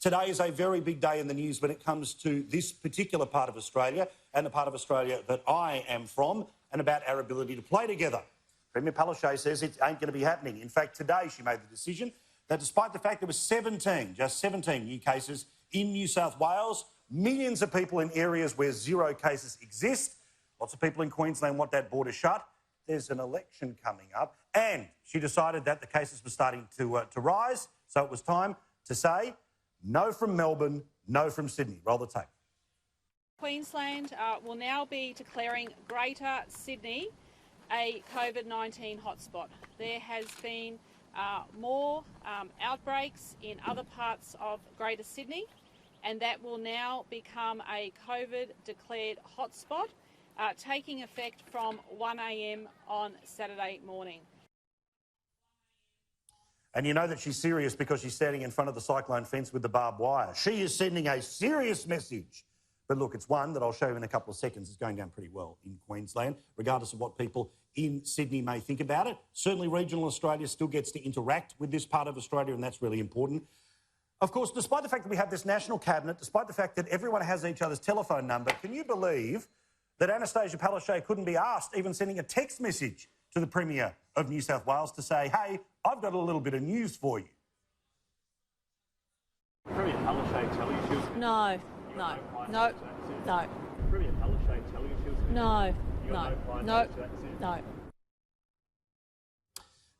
Today is a very big day in the news when it comes to this particular part of Australia and the part of Australia that I am from, and about our ability to play together. Premier Palaszczuk says it ain't going to be happening. In fact, today she made the decision that despite the fact there were just 17 new cases in New South Wales, millions of people in areas where zero cases exist, lots of people in Queensland want that border shut. There's an election coming up, and she decided that the cases were starting to rise, so it was time to say no from Melbourne, no from Sydney. Roll the tape. Queensland will now be declaring Greater Sydney a COVID-19 hotspot. There has been more outbreaks in other parts of Greater Sydney, and that will now become a COVID-declared hotspot, taking effect from 1 a.m. on Saturday morning. And you know that she's serious because she's standing in front of the cyclone fence with the barbed wire. She is sending a serious message. But look, it's one that I'll show you in a couple of seconds. It's going down pretty well in Queensland, regardless of what people in Sydney may think about it. Certainly regional Australia still gets to interact with this part of Australia, and that's really important. Of course, despite the fact that we have this national cabinet, despite the fact that everyone has each other's telephone number, can you believe that Annastacia Palaszczuk couldn't be asked, even sending a text message to the Premier of New South Wales to say, hey, I've got a little bit of news for you? Premier Palaszczuk tell you she was... No. Premier Palaszczuk tell you she was... No.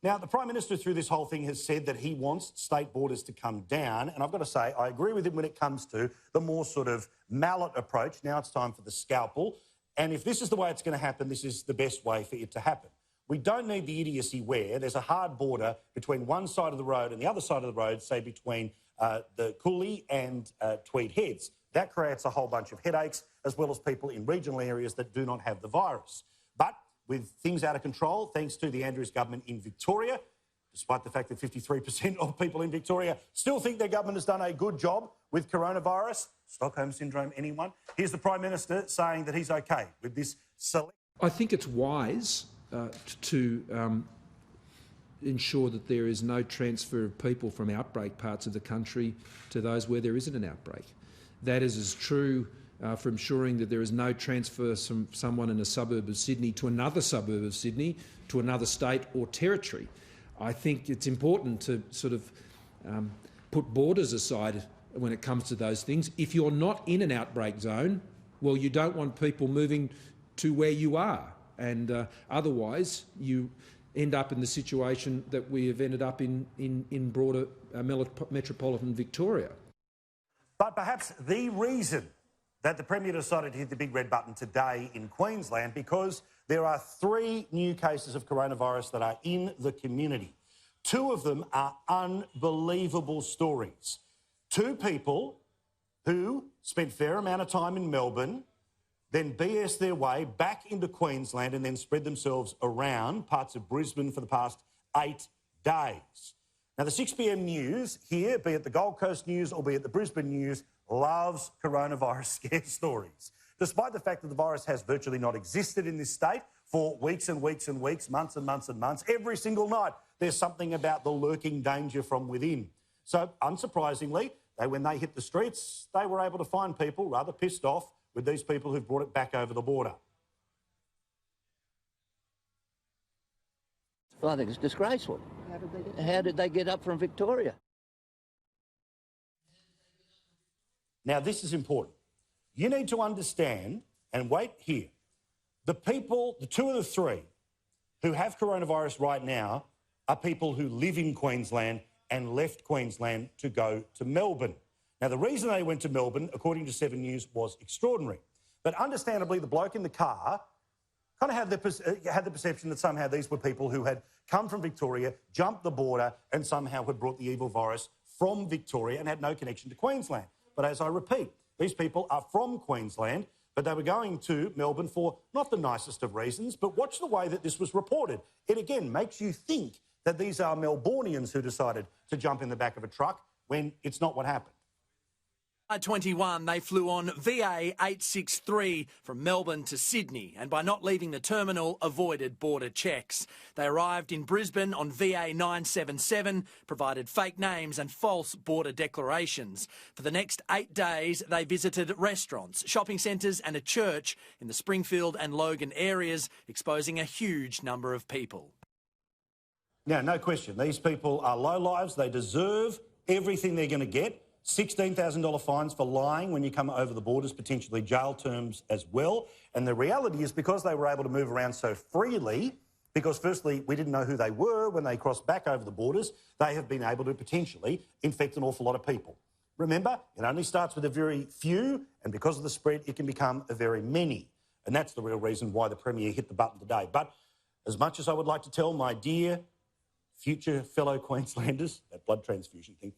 Now, the Prime Minister through this whole thing has said that he wants state borders to come down, and I've got to say, I agree with him when it comes to the more sort of mallet approach. Now it's time for the scalpel, and if this is the way it's going to happen, this is the best way for it to happen. We don't need the idiocy where there's a hard border between one side of the road and the other side of the road, say between the Qld and Tweed Heads. That creates a whole bunch of headaches, as well as people in regional areas that do not have the virus. But with things out of control, thanks to the Andrews government in Victoria, despite the fact that 53% of people in Victoria still think their government has done a good job with coronavirus, Stockholm Syndrome, anyone? Here's the Prime Minister saying that he's OK with this select... I think it's wise to ensure that there is no transfer of people from outbreak parts of the country to those where there isn't an outbreak. That is as true for ensuring that there is no transfer from someone in a suburb of Sydney to another suburb of Sydney, to another state or territory. I think it's important to sort of put borders aside when it comes to those things. If you're not in an outbreak zone, well, you don't want people moving to where you are, and otherwise you end up in the situation that we have ended up in broader metropolitan Victoria. But perhaps the reason that the Premier decided to hit the big red button today in Queensland, because there are 3 new cases of coronavirus that are in the community. 2 of them are unbelievable stories. 2 people who spent a fair amount of time in Melbourne, then BS their way back into Queensland and then spread themselves around parts of Brisbane for the past 8 days. Now, the 6 p.m. news here, be it the Gold Coast News or be it the Brisbane News, loves coronavirus scare stories. Despite the fact that the virus has virtually not existed in this state for weeks and weeks and weeks, months and months and months, every single night there's something about the lurking danger from within. So, unsurprisingly, when they hit the streets, they were able to find people rather pissed off with these people who've brought it back over the border. Well, I think it's disgraceful. How did they get up from Victoria? Now, this is important. You need to understand, and wait here, the people, the 2 of the 3 who have coronavirus right now are people who live in Queensland and left Queensland to go to Melbourne. Now, the reason they went to Melbourne, according to 7 News, was extraordinary. But understandably, the bloke in the car kind of had the perception that somehow these were people who had come from Victoria, jumped the border, and somehow had brought the evil virus from Victoria and had no connection to Queensland. But as I repeat, these people are from Queensland, but they were going to Melbourne for not the nicest of reasons, but watch the way that this was reported. It again makes you think that these are Melbournians who decided to jump in the back of a truck when it's not what happened. 21, they flew on VA 863 from Melbourne to Sydney and by not leaving the terminal avoided border checks. They arrived in Brisbane on VA 977, provided fake names and false border declarations. For the next 8 days, they visited restaurants, shopping centres and a church in the Springfield and Logan areas, exposing a huge number of people. Now, no question, these people are lowlives. They deserve everything they're going to get. $16,000 fines for lying when you come over the borders, potentially jail terms as well. And the reality is because they were able to move around so freely, because firstly, we didn't know who they were when they crossed back over the borders, they have been able to potentially infect an awful lot of people. Remember, it only starts with a very few, and because of the spread, it can become a very many. And that's the real reason why the Premier hit the button today. But as much as I would like to tell my dear future fellow Queenslanders, that blood transfusion thing,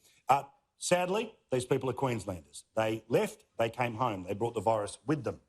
sadly, these people are Queenslanders. They left, they came home, they brought the virus with them.